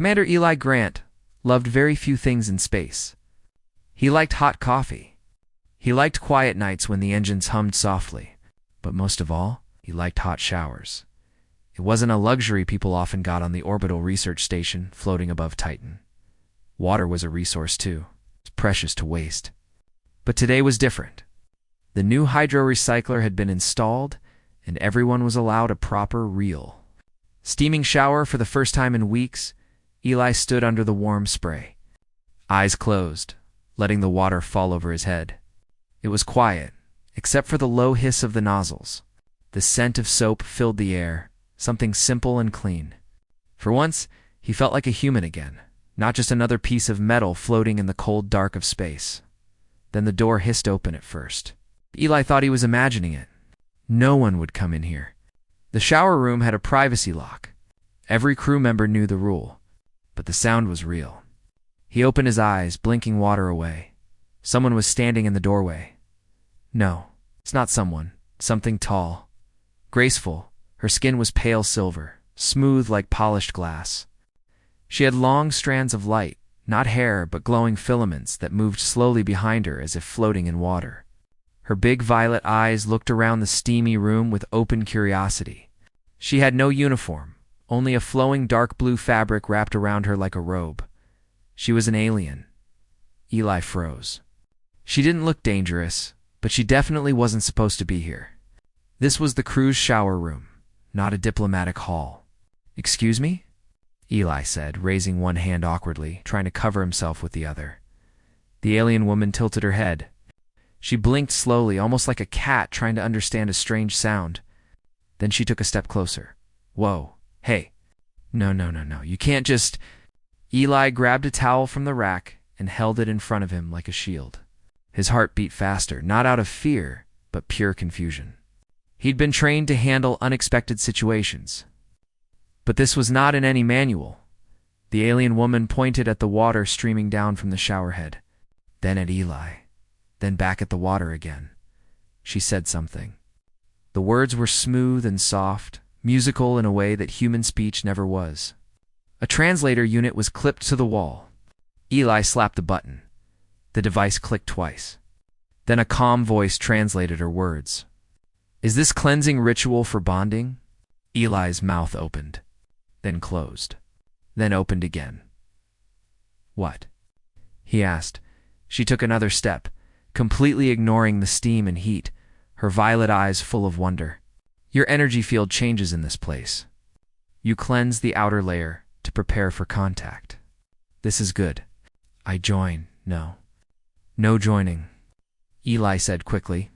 Commander Eli Grant loved very few things in space. He liked hot coffee. He liked quiet nights when the engines hummed softly. But most of all, he liked hot showers. It wasn't a luxury people often got on the orbital research station floating above Titan. Water was a resource too. It's precious to waste. But today was different. The new hydro-recycler had been installed, and everyone was allowed a proper, real steaming shower for the first time in weeks. Eli stood under the warm spray, eyes closed, letting the water fall over his head. It was quiet, except for the low hiss of the nozzles. The scent of soap filled the air, something simple and clean. For once, he felt like a human again, not just another piece of metal floating in the cold dark of space. Then the door hissed open at first. Eli thought he was imagining it. No one would come in here. The shower room had a privacy lock. Every crew member knew the rule. But the sound was real. He opened his eyes, blinking water away. Someone was standing in the doorway. No, it's not someone. Something tall. Graceful. Her skin was pale silver, smooth like polished glass. She had long strands of light, not hair but glowing filaments that moved slowly behind her as if floating in water. Her big violet eyes looked around the steamy room with open curiosity. She had no uniform, only a flowing dark blue fabric wrapped around her like a robe. She was an alien. Eli froze. She didn't look dangerous, but she definitely wasn't supposed to be here. This was the crew's shower room, not a diplomatic hall. "Excuse me?" Eli said, raising one hand awkwardly, trying to cover himself with the other. The alien woman tilted her head. She blinked slowly, almost like a cat trying to understand a strange sound. Then she took a step closer. "Whoa, hey. No, you can't just—" Eli grabbed a towel from the rack and held it in front of him like a shield. His heart beat faster, not out of fear, but pure confusion. He'd been trained to handle unexpected situations. But this was not in any manual. The alien woman pointed at the water streaming down from the showerhead, then at Eli, then back at the water again. She said something. The words were smooth and soft, musical in a way that human speech never was. A translator unit was clipped to the wall. Eli slapped the button. The device clicked twice. Then a calm voice translated her words. "Is this cleansing ritual for bonding?" Eli's mouth opened, then closed, then opened again. "What?" he asked. She took another step, completely ignoring the steam and heat, her violet eyes full of wonder. "Your energy field changes in this place. You cleanse the outer layer to prepare for contact. This is good. I join. No. No joining," Eli said quickly.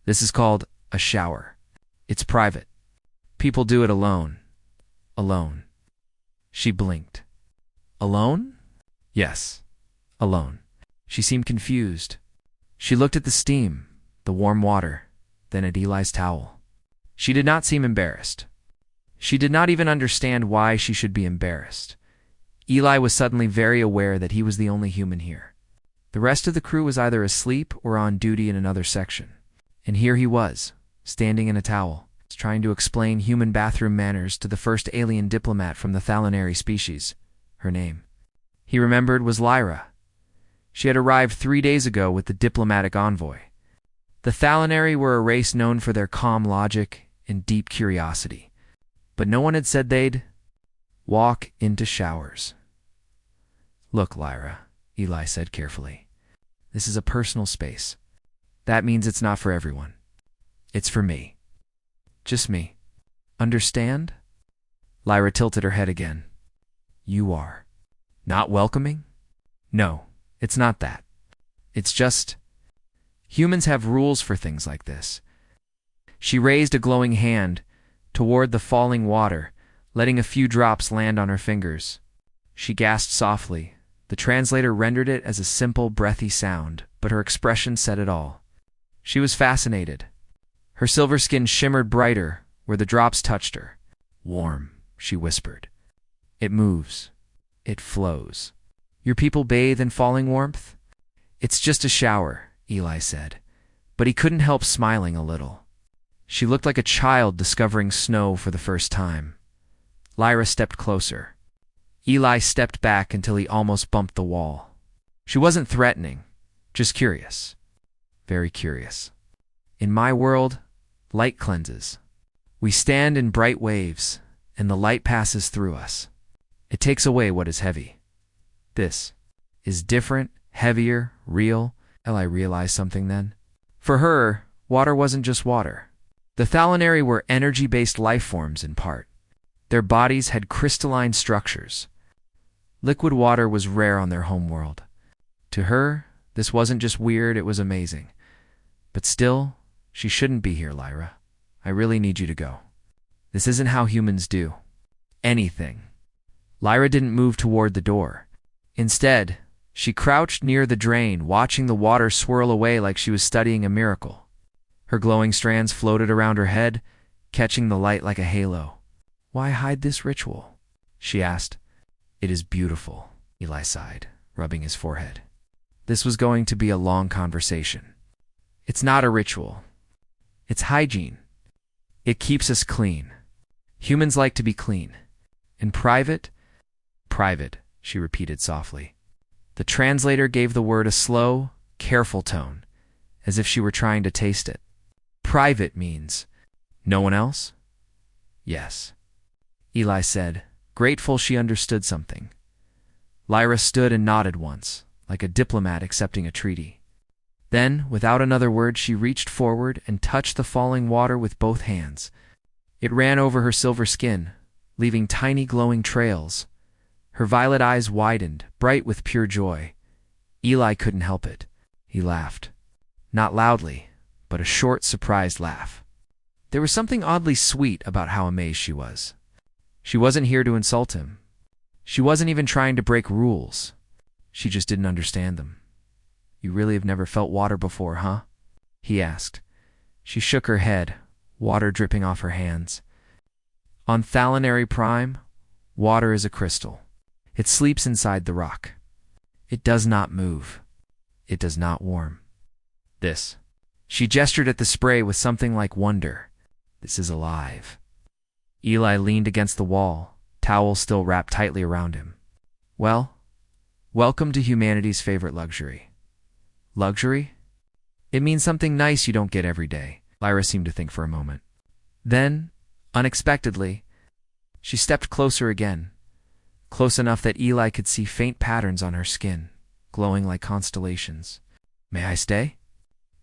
"This is called a shower. It's private. People do it alone. Alone." She blinked. "Alone?" "Yes. Alone." She seemed confused. She looked at the steam, the warm water, then at Eli's towel. She did not seem embarrassed. She did not even understand why she should be embarrassed. Eli was suddenly very aware that he was the only human here. The rest of the crew was either asleep or on duty in another section. And here he was, standing in a towel, trying to explain human bathroom manners to the first alien diplomat from the Thalanary species. Her name, he remembered, was Lyra. She had arrived 3 days ago with the diplomatic envoy. The Thalanary were a race known for their calm logic and deep curiosity. But no one had said they'd walk into showers. "Look, Lyra," Eli said carefully. "This is a personal space. That means it's not for everyone. It's for me. Just me. Understand?" Lyra tilted her head again. "You are not welcoming?" "No, it's not that. It's just humans have rules for things like this." She raised a glowing hand toward the falling water, letting a few drops land on her fingers. She gasped softly. The translator rendered it as a simple, breathy sound, but her expression said it all. She was fascinated. Her silver skin shimmered brighter where the drops touched her. "Warm," she whispered. "It moves. It flows. Your people bathe in falling warmth?" "It's just a shower," Eli said, but he couldn't help smiling a little. She looked like a child discovering snow for the first time. Lyra stepped closer. Eli stepped back until he almost bumped the wall. She wasn't threatening, just curious. Very curious. In my world, light cleanses. We stand in bright waves, and the light passes through us. It takes away what is heavy. This is different, heavier, real. Eli realized something then. For her, water wasn't just water. The Thalanari were energy-based life forms in part. Their bodies had crystalline structures. Liquid water was rare on their homeworld. To her, this wasn't just weird, it was amazing. But still, she shouldn't be here, Lyra. I really need you to go. This isn't how humans do anything. Lyra didn't move toward the door. Instead, she crouched near the drain, watching the water swirl away like she was studying a miracle. Her glowing strands floated around her head, catching the light like a halo. "Why hide this ritual?" she asked. "It is beautiful," Eli sighed, rubbing his forehead. This was going to be a long conversation. It's not a ritual. It's hygiene. It keeps us clean. Humans like to be clean. In private? Private, she repeated softly. The translator gave the word a slow, careful tone, as if she were trying to taste it. Private means no one else? Yes, Eli said, grateful she understood something. Lyra stood and nodded once, like a diplomat accepting a treaty. Then, without another word, she reached forward and touched the falling water with both hands. It ran over her silver skin, leaving tiny glowing trails. Her violet eyes widened, bright with pure joy. Eli couldn't help it. He laughed. Not loudly, but a short, surprised laugh. There was something oddly sweet about how amazed she was. She wasn't here to insult him. She wasn't even trying to break rules. She just didn't understand them. "You really have never felt water before, huh?" he asked. She shook her head, water dripping off her hands. On Thalanari Prime, water is a crystal. It sleeps inside the rock. It does not move. It does not warm. This. She gestured at the spray with something like wonder. This is alive. Eli leaned against the wall, towel still wrapped tightly around him. Well, welcome to humanity's favorite luxury. Luxury? It means something nice you don't get every day, Lyra seemed to think for a moment. Then, unexpectedly, she stepped closer again, close enough that Eli could see faint patterns on her skin, glowing like constellations. "May I stay?"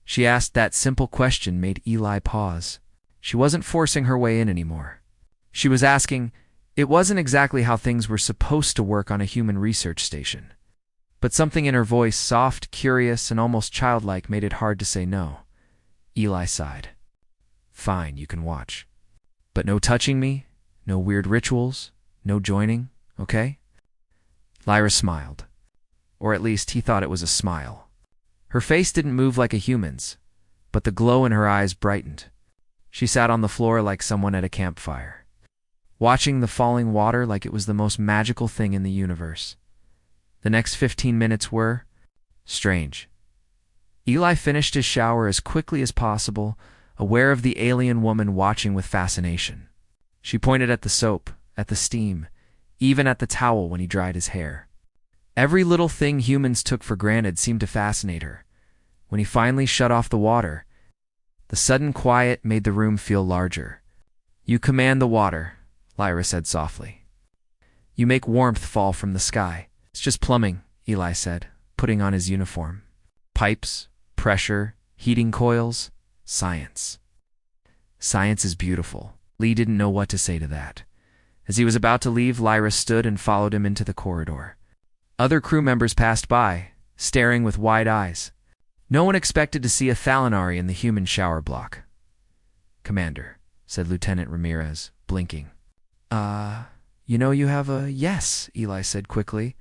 She asked. That simple question made Eli pause. She wasn't forcing her way in anymore. She was asking. It wasn't exactly how things were supposed to work on a human research station. But something in her voice, soft, curious, and almost childlike, made it hard to say no. Eli sighed. "Fine, you can watch. But no touching me, no weird rituals, no joining, okay?" Lyra smiled. Or at least he thought it was a smile. Her face didn't move like a human's, but the glow in her eyes brightened. She sat on the floor like someone at a campfire, watching the falling water like it was the most magical thing in the universe. The next 15 minutes were strange. Eli finished his shower as quickly as possible, aware of the alien woman watching with fascination. She pointed at the soap, at the steam, even at the towel when he dried his hair. Every little thing humans took for granted seemed to fascinate her. When he finally shut off the water, the sudden quiet made the room feel larger. "You command the water," Lyra said softly. "You make warmth fall from the sky." "It's just plumbing," Eli said, putting on his uniform. "Pipes, pressure, heating coils, science." "Science is beautiful." Lee didn't know what to say to that. As he was about to leave, Lyra stood and followed him into the corridor. Other crew members passed by, staring with wide eyes. No one expected to see a Thalanari in the human shower block. "Commander," said Lieutenant Ramirez, blinking. You have a..." "Yes," Eli said quickly.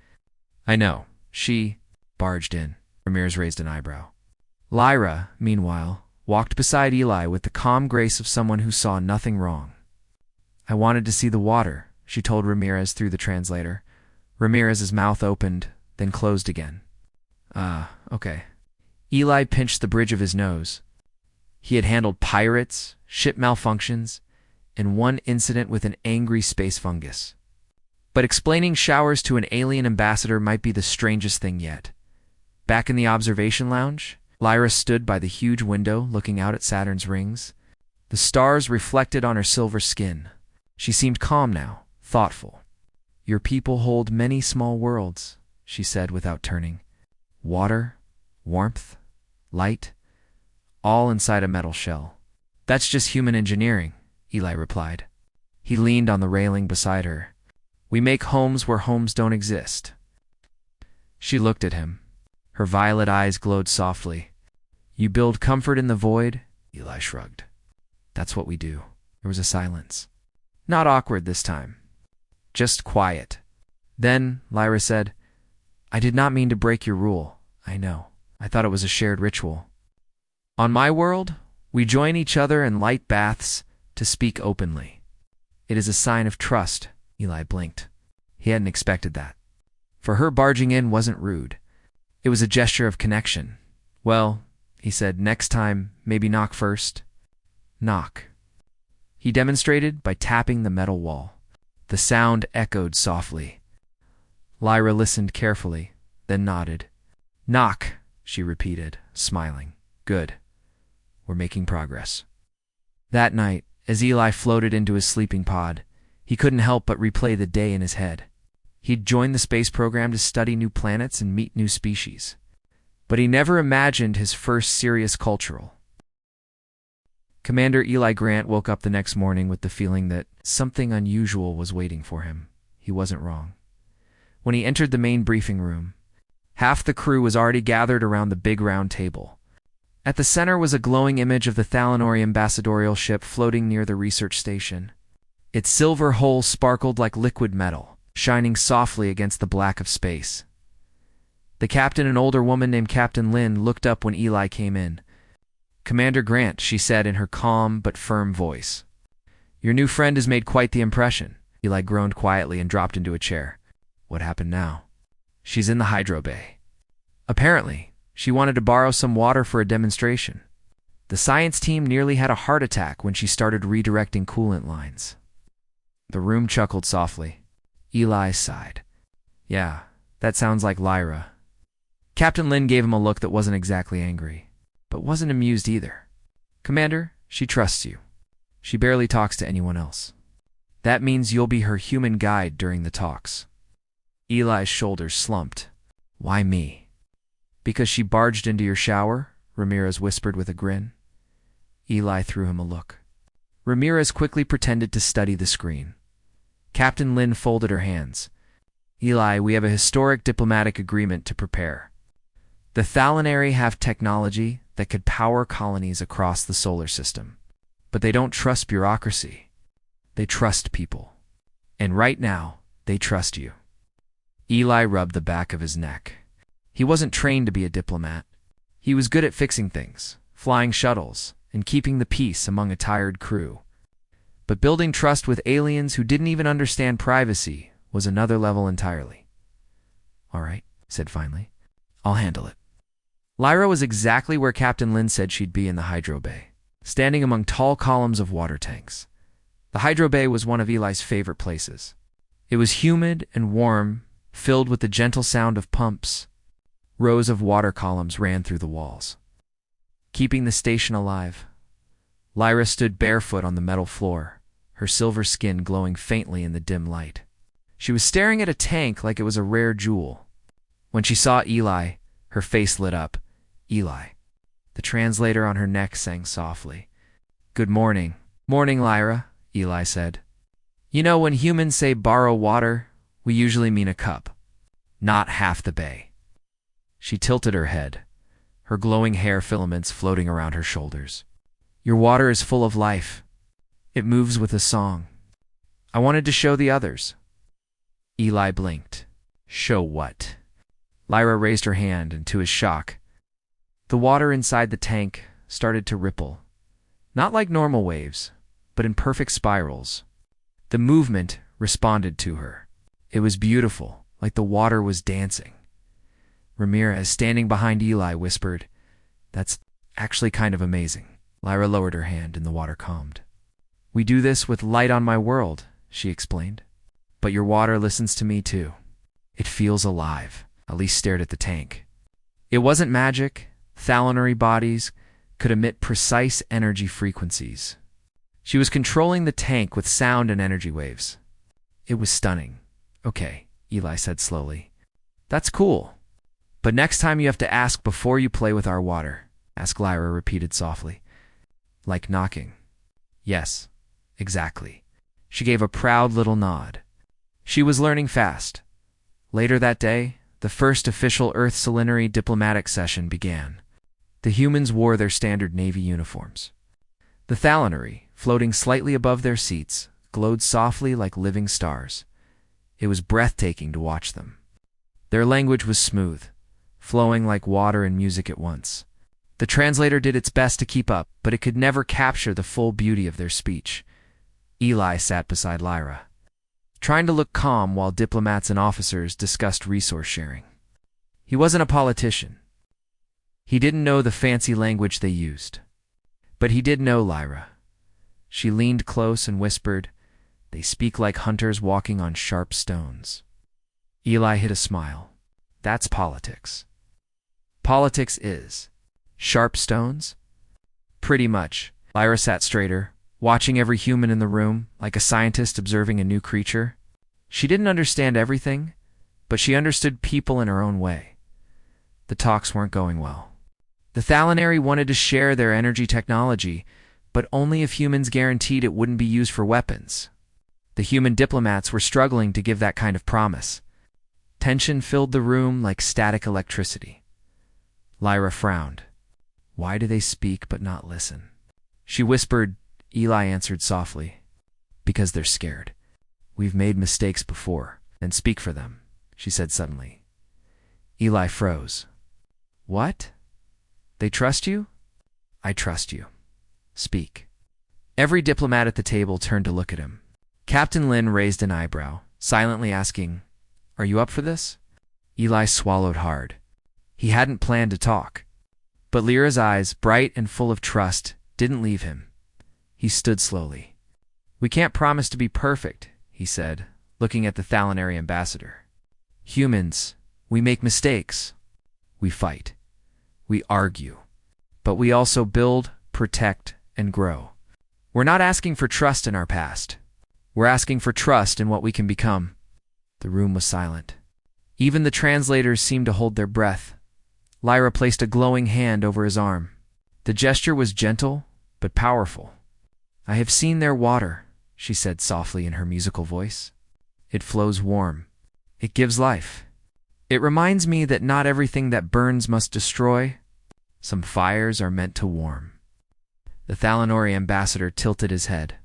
"I know. She barged in." Ramirez raised an eyebrow. Lyra, meanwhile, walked beside Eli with the calm grace of someone who saw nothing wrong. "I wanted to see the water," she told Ramirez through the translator. Ramirez's mouth opened, then closed again. Okay." Eli pinched the bridge of his nose. He had handled pirates, ship malfunctions, and one incident with an angry space fungus. But explaining showers to an alien ambassador might be the strangest thing yet. Back in the observation lounge, Lyra stood by the huge window looking out at Saturn's rings. The stars reflected on her silver skin. She seemed calm now, thoughtful. "Your people hold many small worlds," she said without turning. "Water, warmth, light, all inside a metal shell." "That's just human engineering," Eli replied. He leaned on the railing beside her. "We make homes where homes don't exist." She looked at him. Her violet eyes glowed softly. "You build comfort in the void?" Eli shrugged. "That's what we do." There was a silence. Not awkward this time. Just quiet. Then Lyra said, "I did not mean to break your rule. I know. I thought it was a shared ritual. On my world, we join each other in light baths to speak openly. It is a sign of trust." Eli blinked. He hadn't expected that. For her, barging in wasn't rude. It was a gesture of connection. "Well," he said, "next time, maybe knock first." Knock. He demonstrated by tapping the metal wall. The sound echoed softly. Lyra listened carefully, then nodded. "Knock," she repeated, smiling. "Good. We're making progress." That night, as Eli floated into his sleeping pod, he couldn't help but replay the day in his head. He'd joined the space program to study new planets and meet new species. But he never imagined his first serious cultural. Commander Eli Grant woke up the next morning with the feeling that something unusual was waiting for him. He wasn't wrong. When he entered the main briefing room, half the crew was already gathered around the big round table. At the center was a glowing image of the Thalanori ambassadorial ship floating near the research station. Its silver hull sparkled like liquid metal, shining softly against the black of space. The captain, an older woman named Captain Lynn, looked up when Eli came in. "Commander Grant," she said in her calm but firm voice. "Your new friend has made quite the impression." Eli groaned quietly and dropped into a chair. "What happened now?" "She's in the hydro bay. Apparently, she wanted to borrow some water for a demonstration. The science team nearly had a heart attack when she started redirecting coolant lines." The room chuckled softly. Eli sighed. "Yeah, that sounds like Lyra." Captain Lynn gave him a look that wasn't exactly angry, but wasn't amused either. "Commander, she trusts you. She barely talks to anyone else. That means you'll be her human guide during the talks." Eli's shoulders slumped. "Why me?" "Because she barged into your shower," Ramirez whispered with a grin. Eli threw him a look. Ramirez quickly pretended to study the screen. Captain Lynn folded her hands. "Eli, we have a historic diplomatic agreement to prepare. The Thalanari have technology that could power colonies across the solar system. But they don't trust bureaucracy. They trust people. And right now, they trust you." Eli rubbed the back of his neck. He wasn't trained to be a diplomat. He was good at fixing things, flying shuttles, and keeping the peace among a tired crew. But building trust with aliens who didn't even understand privacy was another level entirely. "All right," he said finally. "I'll handle it." Lyra was exactly where Captain Lynn said she'd be in the hydro bay, standing among tall columns of water tanks. The hydro bay was one of Eli's favorite places. It was humid and warm, filled with the gentle sound of pumps. Rows of water columns ran through the walls, keeping the station alive. Lyra stood barefoot on the metal floor, her silver skin glowing faintly in the dim light. She was staring at a tank like it was a rare jewel. When she saw Eli, her face lit up. "Eli." The translator on her neck sang softly. "Good morning." "Morning, Lyra," Eli said. "You know, when humans say borrow water, we usually mean a cup, not half the bay." She tilted her head, her glowing hair filaments floating around her shoulders. "Your water is full of life. It moves with a song. I wanted to show the others." Eli blinked. "Show what?" Lyra raised her hand, and to his shock, the water inside the tank started to ripple. Not like normal waves, but in perfect spirals. The movement responded to her. It was beautiful, like the water was dancing. Ramirez, standing behind Eli, whispered, "That's actually kind of amazing." Lyra lowered her hand and the water calmed. "We do this with light on my world," she explained. But your water listens to me too. It feels alive. Elise stared at the tank. It wasn't magic. Thalanary bodies could emit precise energy frequencies. She was controlling the tank with sound and energy waves. It was stunning. Okay, Eli said slowly. That's cool. But next time you have to ask before you play with our water, Ask Lyra repeated softly. Like knocking. Yes, exactly. She gave a proud little nod. She was learning fast. Later that day, the first official Earth-Selinary diplomatic session began. The humans wore their standard Navy uniforms. The Thalanary, floating slightly above their seats, glowed softly like living stars. It was breathtaking to watch them. Their language was smooth, flowing like water and music at once. The translator did its best to keep up, but it could never capture the full beauty of their speech. Eli sat beside Lyra, trying to look calm while diplomats and officers discussed resource sharing. He wasn't a politician. He didn't know the fancy language they used. But he did know Lyra. She leaned close and whispered, "They speak like hunters walking on sharp stones." Eli hid a smile. That's politics. Politics is. Sharp stones? Pretty much. Lyra sat straighter, watching every human in the room, like a scientist observing a new creature. She didn't understand everything, but she understood people in her own way. The talks weren't going well. The Thalanary wanted to share their energy technology, but only if humans guaranteed it wouldn't be used for weapons. The human diplomats were struggling to give that kind of promise. Tension filled the room like static electricity. Lyra frowned. Why do they speak but not listen? She whispered. Eli answered softly. Because they're scared. We've made mistakes before, and speak for them, she said suddenly. Eli froze. What? They trust you? I trust you. Speak. Every diplomat at the table turned to look at him. Captain Lin raised an eyebrow, silently asking, Are you up for this? Eli swallowed hard. He hadn't planned to talk. But Lyra's eyes, bright and full of trust, didn't leave him. He stood slowly. We can't promise to be perfect, he said, looking at the Thalanary ambassador. Humans, we make mistakes. We fight. We argue. But we also build, protect, and grow. We're not asking for trust in our past. We're asking for trust in what we can become. The room was silent. Even the translators seemed to hold their breath. Lyra placed a glowing hand over his arm. The gesture was gentle, but powerful. I have seen their water, she said softly in her musical voice. It flows warm. It gives life. It reminds me that not everything that burns must destroy. Some fires are meant to warm. The Thalanori ambassador tilted his head.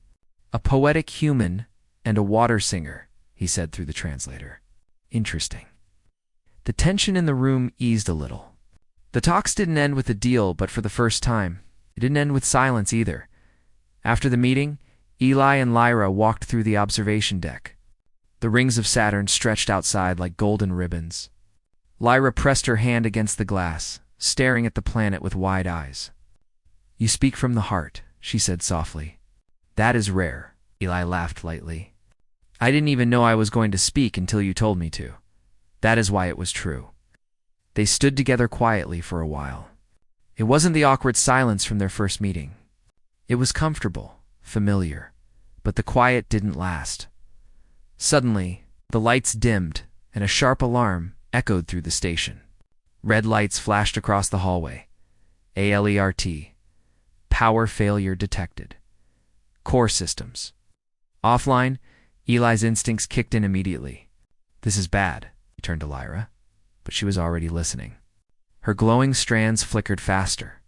A poetic human and a water singer, he said through the translator. Interesting. The tension in the room eased a little. The talks didn't end with a deal, but for the first time, it didn't end with silence either. After the meeting, Eli and Lyra walked through the observation deck. The rings of Saturn stretched outside like golden ribbons. Lyra pressed her hand against the glass, staring at the planet with wide eyes. You speak from the heart, she said softly. That is rare, Eli laughed lightly. I didn't even know I was going to speak until you told me to. That is why it was true. They stood together quietly for a while. It wasn't the awkward silence from their first meeting. It was comfortable, familiar, but the quiet didn't last. Suddenly, the lights dimmed, and a sharp alarm echoed through the station. Red lights flashed across the hallway. ALERT. Power failure detected. Core systems. Offline, Eli's instincts kicked in immediately. This is bad, he turned to Lyra, but she was already listening. Her glowing strands flickered faster.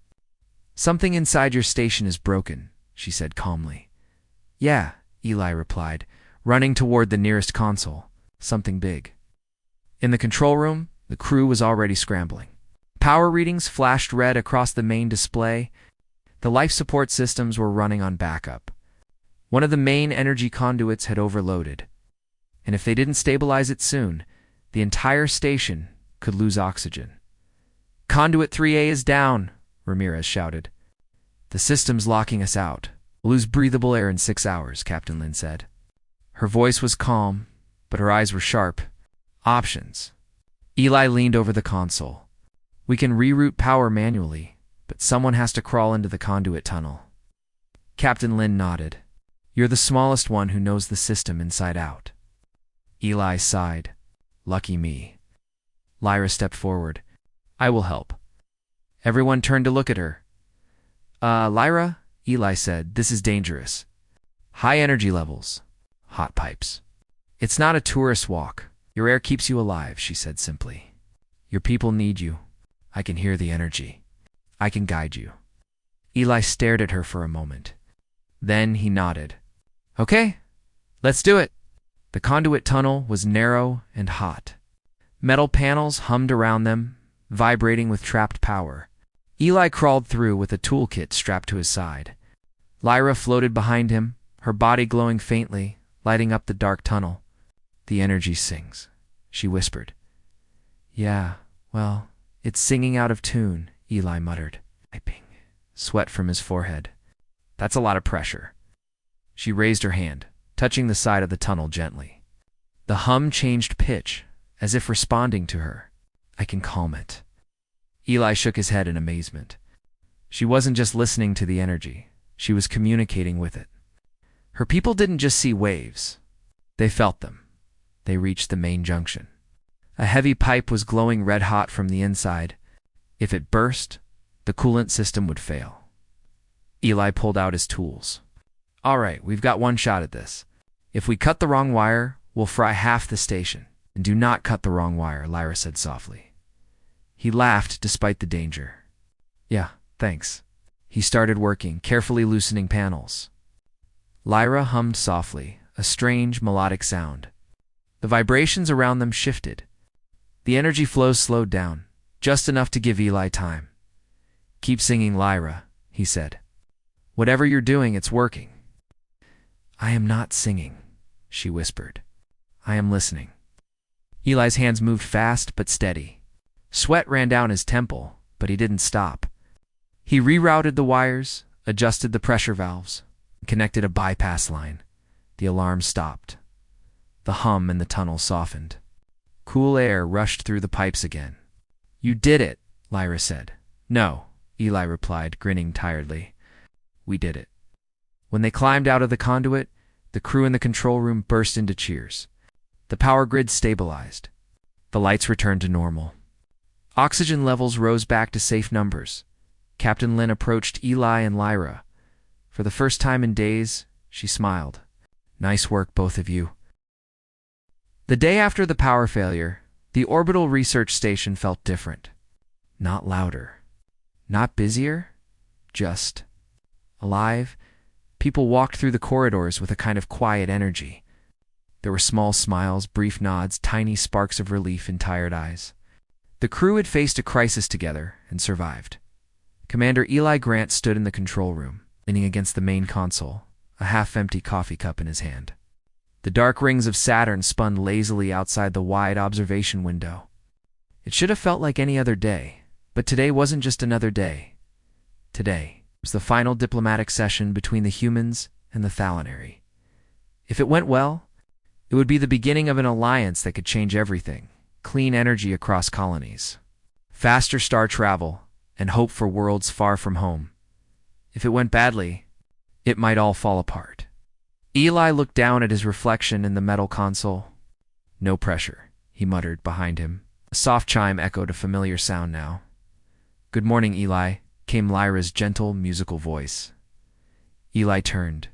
Something inside your station is broken, she said calmly. Yeah, Eli replied, running toward the nearest console. Something big. In the control room, the crew was already scrambling. Power readings flashed red across the main display. The life support systems were running on backup. One of the main energy conduits had overloaded, and if they didn't stabilize it soon, the entire station could lose oxygen. Conduit 3A is down, Ramirez shouted. The system's locking us out. We'll lose breathable air in 6 hours, Captain Lin said. Her voice was calm, but her eyes were sharp. Options. Eli leaned over the console. We can reroute power manually, but someone has to crawl into the conduit tunnel. Captain Lin nodded. You're the smallest one who knows the system inside out. Eli sighed. Lucky me. Lyra stepped forward. I will help. Everyone turned to look at her. Lyra, Eli said, this is dangerous. High energy levels. Hot pipes. It's not a tourist walk. Your air keeps you alive, she said simply. Your people need you. I can hear the energy. I can guide you. Eli stared at her for a moment. Then he nodded. Okay, let's do it. The conduit tunnel was narrow and hot. Metal panels hummed around them, vibrating with trapped power. Eli crawled through with a toolkit strapped to his side. Lyra floated behind him, her body glowing faintly, lighting up the dark tunnel. The energy sings, she whispered. Yeah, well, it's singing out of tune, Eli muttered, wiping sweat from his forehead. That's a lot of pressure. She raised her hand, touching the side of the tunnel gently. The hum changed pitch, as if responding to her. I can calm it. Eli shook his head in amazement. She wasn't just listening to the energy, she was communicating with it. Her people didn't just see waves. They felt them. They reached the main junction. A heavy pipe was glowing red-hot from the inside. If it burst, the coolant system would fail. Eli pulled out his tools. All right, we've got one shot at this. If we cut the wrong wire, we'll fry half the station. And do not cut the wrong wire, Lyra said softly. He laughed despite the danger. Yeah, thanks. He started working, carefully loosening panels. Lyra hummed softly, a strange melodic sound. The vibrations around them shifted. The energy flows slowed down, just enough to give Eli time. Keep singing, Lyra, he said. Whatever you're doing, it's working. I am not singing, she whispered. I am listening. Eli's hands moved fast but steady. Sweat ran down his temple, but he didn't stop. He rerouted the wires, adjusted the pressure valves, and connected a bypass line. The alarm stopped. The hum in the tunnel softened. Cool air rushed through the pipes again. You did it, Lyra said. No, Eli replied, grinning tiredly. We did it. When they climbed out of the conduit, the crew in the control room burst into cheers. The power grid stabilized. The lights returned to normal. Oxygen levels rose back to safe numbers. Captain Lin approached Eli and Lyra. For the first time in days, she smiled. Nice work, both of you. The day after the power failure, the orbital research station felt different. Not louder. Not busier. Just alive. People walked through the corridors with a kind of quiet energy. There were small smiles, brief nods, tiny sparks of relief in tired eyes. The crew had faced a crisis together and survived. Commander Eli Grant stood in the control room, leaning against the main console, a half-empty coffee cup in his hand. The dark rings of Saturn spun lazily outside the wide observation window. It should have felt like any other day, but today wasn't just another day. Today was the final diplomatic session between the humans and the Thalanary. If it went well, it would be the beginning of an alliance that could change everything. Clean energy across colonies, faster star travel, and hope for worlds far from home. If it went badly, it might all fall apart. Eli looked down at his reflection in the metal console. No pressure, he muttered behind him. A soft chime echoed a familiar sound now. Good morning, Eli, came Lyra's gentle, musical voice. Eli turned.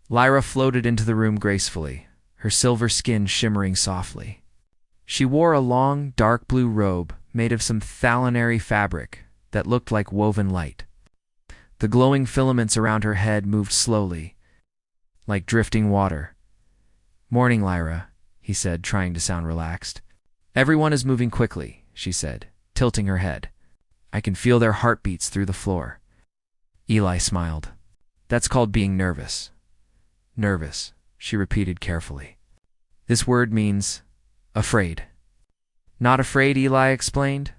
Lyra floated into the room gracefully, her silver skin shimmering softly. She wore a long, dark blue robe made of some Thalanary fabric that looked like woven light. The glowing filaments around her head moved slowly, like drifting water. Morning, Lyra, he said, trying to sound relaxed. Everyone is moving quickly, she said, tilting her head. I can feel their heartbeats through the floor. Eli smiled. That's called being nervous. Nervous, she repeated carefully. This word means afraid. Not afraid, Eli explained.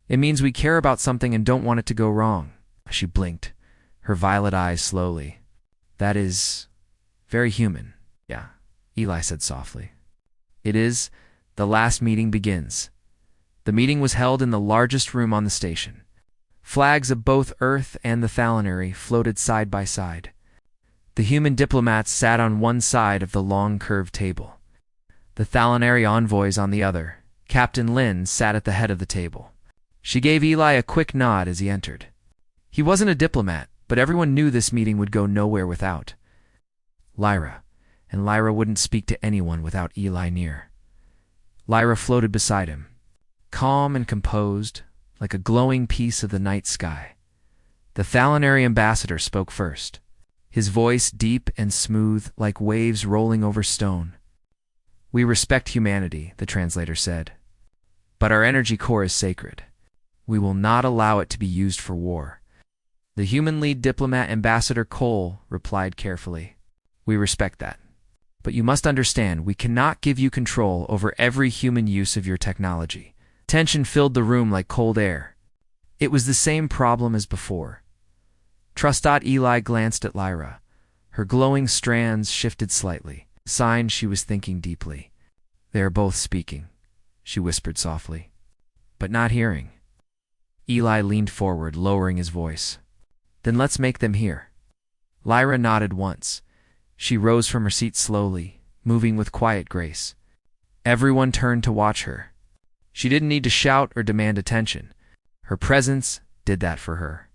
It means we care about something and don't want it to go wrong. She blinked, her violet eyes slowly. That is very human. Yeah, Eli said softly. It is. The last meeting begins. The meeting was held in the largest room on the station. Flags of both Earth and the Thalanary floated side by side. The human diplomats sat on one side of the long curved table. The Thalanary envoys on the other. Captain Lynn sat at the head of the table. She gave Eli a quick nod as he entered. He wasn't a diplomat, but everyone knew this meeting would go nowhere without Lyra, and Lyra wouldn't speak to anyone without Eli near. Lyra floated beside him, calm and composed, like a glowing piece of the night sky. The Thalanary ambassador spoke first, his voice deep and smooth like waves rolling over stone. "We respect humanity," the translator said, "but our energy core is sacred. We will not allow it to be used for war." The human lead diplomat, Ambassador Cole, replied carefully, "We respect that. But you must understand, we cannot give you control over every human use of your technology." Tension filled the room like cold air. It was the same problem as before. Eli glanced at Lyra. Her glowing strands shifted slightly, a sign she was thinking deeply. "They are both speaking," she whispered softly, "but not hearing." Eli leaned forward, lowering his voice. "Then let's make them hear." Lyra nodded once. She rose from her seat slowly, moving with quiet grace. Everyone turned to watch her. She didn't need to shout or demand attention. Her presence did that for her.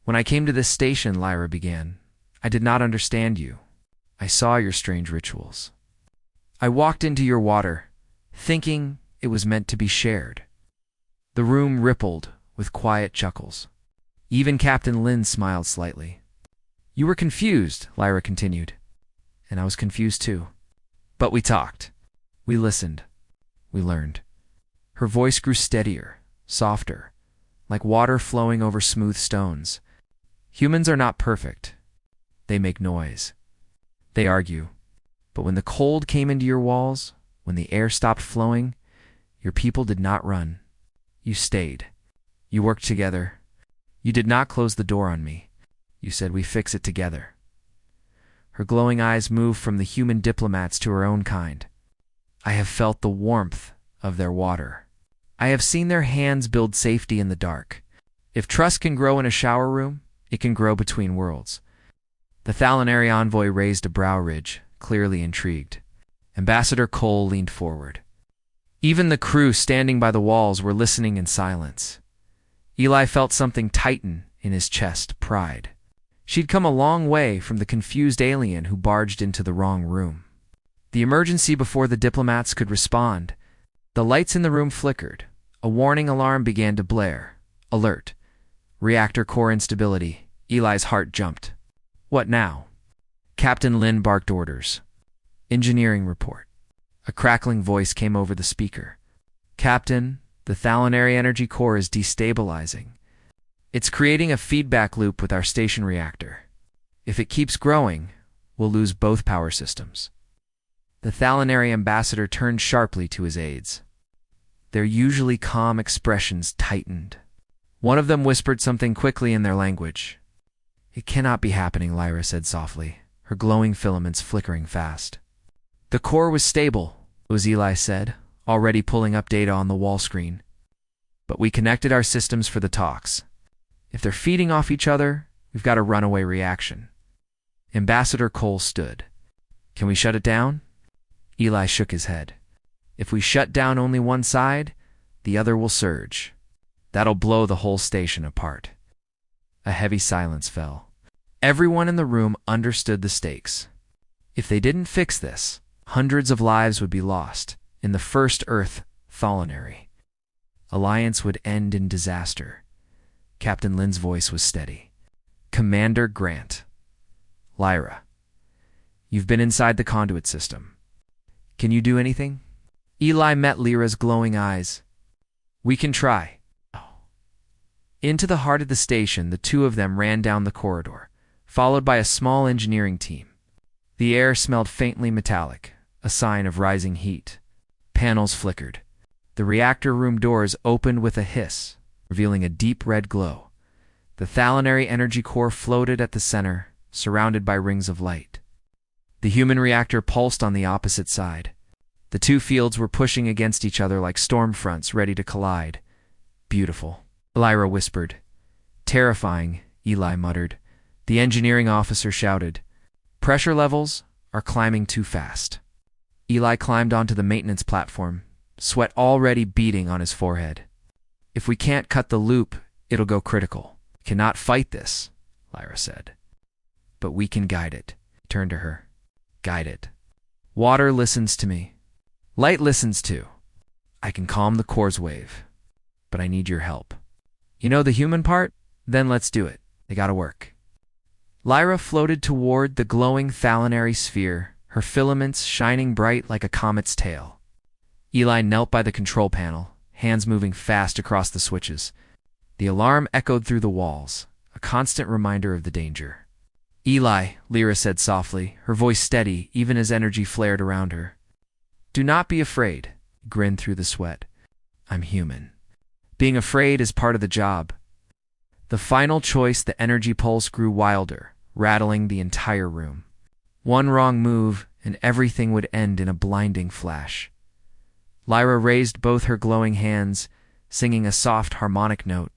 "When I came to this station," Lyra began, "I did not understand you. I saw your strange rituals. I walked into your water, thinking it was meant to be shared." The room rippled with quiet chuckles. Even Captain Lynn smiled slightly. "You were confused," Lyra continued, "and I was confused too. But we talked. We listened. We learned." Her voice grew steadier, softer, like water flowing over smooth stones. "Humans are not perfect. They make noise. They argue. But when the cold came into your walls, when the air stopped flowing, your people did not run. You stayed. You worked together. You did not close the door on me. You said, 'We fix it together.'" Her glowing eyes moved from the human diplomats to her own kind. "I have felt the warmth of their water. I have seen their hands build safety in the dark. If trust can grow in a shower room, it can grow between worlds." The Thalanary envoy raised a brow ridge, clearly intrigued. Ambassador Cole leaned forward. Even the crew standing by the walls were listening in silence. Eli felt something tighten in his chest, pride. She'd come a long way from the confused alien who barged into the wrong room. The emergency before the diplomats could respond. The lights in the room flickered. A warning alarm began to blare. "Alert. Reactor core instability." Eli's heart jumped. "What now?" Captain Lynn barked orders. "Engineering report." A crackling voice came over the speaker. "Captain, the Thalanary energy core is destabilizing. It's creating a feedback loop with our station reactor. If it keeps growing, we'll lose both power systems." The Thalanary ambassador turned sharply to his aides. Their usually calm expressions tightened. One of them whispered something quickly in their language. "It cannot be happening," Lyra said softly, her glowing filaments flickering fast. "The core was stable," Eli said, already pulling up data on the wall screen. "But we connected our systems for the talks. If they're feeding off each other, we've got a runaway reaction." Ambassador Cole stood. "Can we shut it down?" Eli shook his head. "If we shut down only one side, the other will surge. That'll blow the whole station apart." A heavy silence fell. Everyone in the room understood the stakes. If they didn't fix this, hundreds of lives would be lost in the first Earth Thalanary. Alliance would end in disaster. Captain Lynn's voice was steady. "Commander Grant. Lyra, you've been inside the conduit system. Can you do anything?" Eli met Lyra's glowing eyes. "We can try." Into the heart of the station, the two of them ran down the corridor, followed by a small engineering team. The air smelled faintly metallic, a sign of rising heat. Panels flickered. The reactor room doors opened with a hiss, revealing a deep red glow. The Thalanary energy core floated at the center, surrounded by rings of light. The human reactor pulsed on the opposite side. The two fields were pushing against each other like storm fronts ready to collide. Beautiful, Lyra whispered. Terrifying, Eli muttered. The engineering officer shouted. Pressure levels are climbing too fast. Eli climbed onto the maintenance platform, sweat already beading on his forehead. If we can't cut the loop, it'll go critical. Cannot fight this, Lyra said. But we can guide it. He turned to her. Guide it. Water listens to me. Light listens too. I can calm the core's wave. But I need your help. You know the human part? Then let's do it. They gotta work. Lyra floated toward the glowing thalanary sphere, her filaments shining bright like a comet's tail. Eli knelt by the control panel, hands moving fast across the switches. The alarm echoed through the walls, a constant reminder of the danger. Eli, Lyra said softly, her voice steady even as energy flared around her. Do not be afraid, he grinned through the sweat. I'm human. Being afraid is part of the job. The final choice, the energy pulse grew wilder, rattling the entire room. One wrong move, and everything would end in a blinding flash. Lyra raised both her glowing hands, singing a soft harmonic note.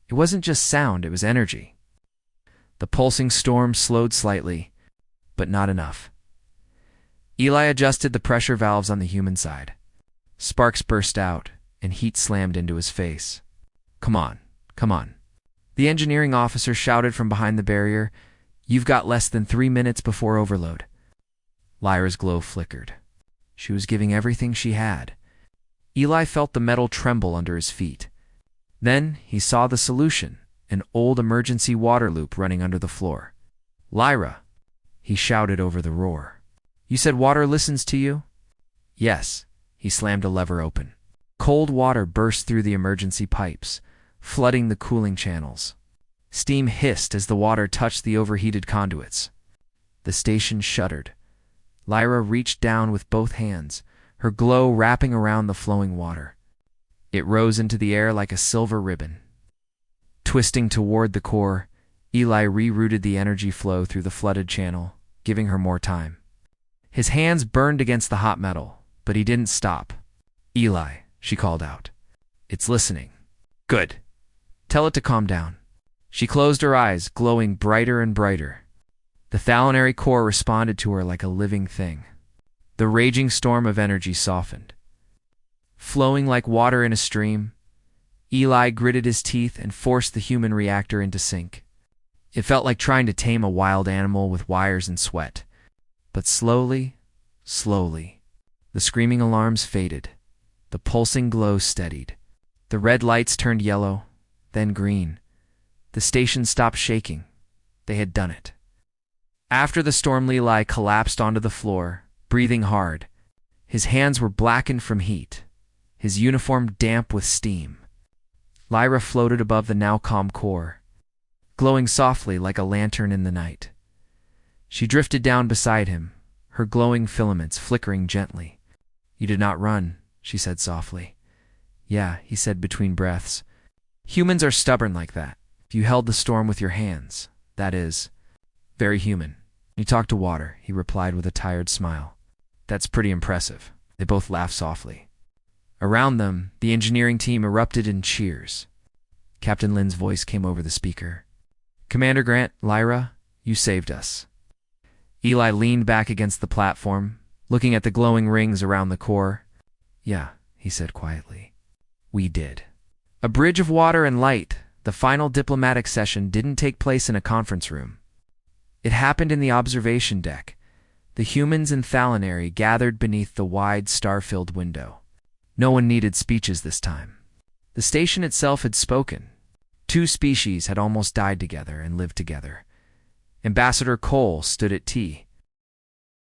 It wasn't just sound, it was energy. The pulsing storm slowed slightly, but not enough. Eli adjusted the pressure valves on the human side. Sparks burst out, and heat slammed into his face. Come on, come on. The engineering officer shouted from behind the barrier. You've got less than 3 minutes before overload. Lyra's glow flickered. She was giving everything she had. Eli felt the metal tremble under his feet. Then he saw the solution, an old emergency water loop running under the floor. Lyra, he shouted over the roar. You said water listens to you? Yes. He slammed a lever open. Cold water burst through the emergency pipes, flooding the cooling channels. Steam hissed as the water touched the overheated conduits. The station shuddered. Lyra reached down with both hands, her glow wrapping around the flowing water. It rose into the air like a silver ribbon. Twisting toward the core, Eli rerouted the energy flow through the flooded channel, giving her more time. His hands burned against the hot metal, but he didn't stop. Eli, she called out. It's listening. Good. Tell it to calm down. She closed her eyes, glowing brighter and brighter. The thalanary core responded to her like a living thing. The raging storm of energy softened. Flowing like water in a stream, Eli gritted his teeth and forced the human reactor into sync. It felt like trying to tame a wild animal with wires and sweat. But slowly, slowly, the screaming alarms faded. The pulsing glow steadied. The red lights turned yellow, then green. The station stopped shaking. They had done it. After the storm, Eli collapsed onto the floor, breathing hard. His hands were blackened from heat, his uniform damp with steam. Lyra floated above the now calm core, glowing softly like a lantern in the night. She drifted down beside him, her glowing filaments flickering gently. You did not run, she said softly. Yeah, he said between breaths. Humans are stubborn like that. If you held the storm with your hands, that is, very human. You talked to water, he replied with a tired smile. That's pretty impressive. They both laughed softly. Around them, the engineering team erupted in cheers. Captain Lin's voice came over the speaker. Commander Grant, Lyra, you saved us. Eli leaned back against the platform, looking at the glowing rings around the core. Yeah, he said quietly. We did. A bridge of water and light, the final diplomatic session didn't take place in a conference room. It happened in the observation deck. The humans and thalanary gathered beneath the wide star-filled window. No one needed speeches this time. The station itself had spoken. 2 species had almost died together and lived together. Ambassador Cole stood at tea,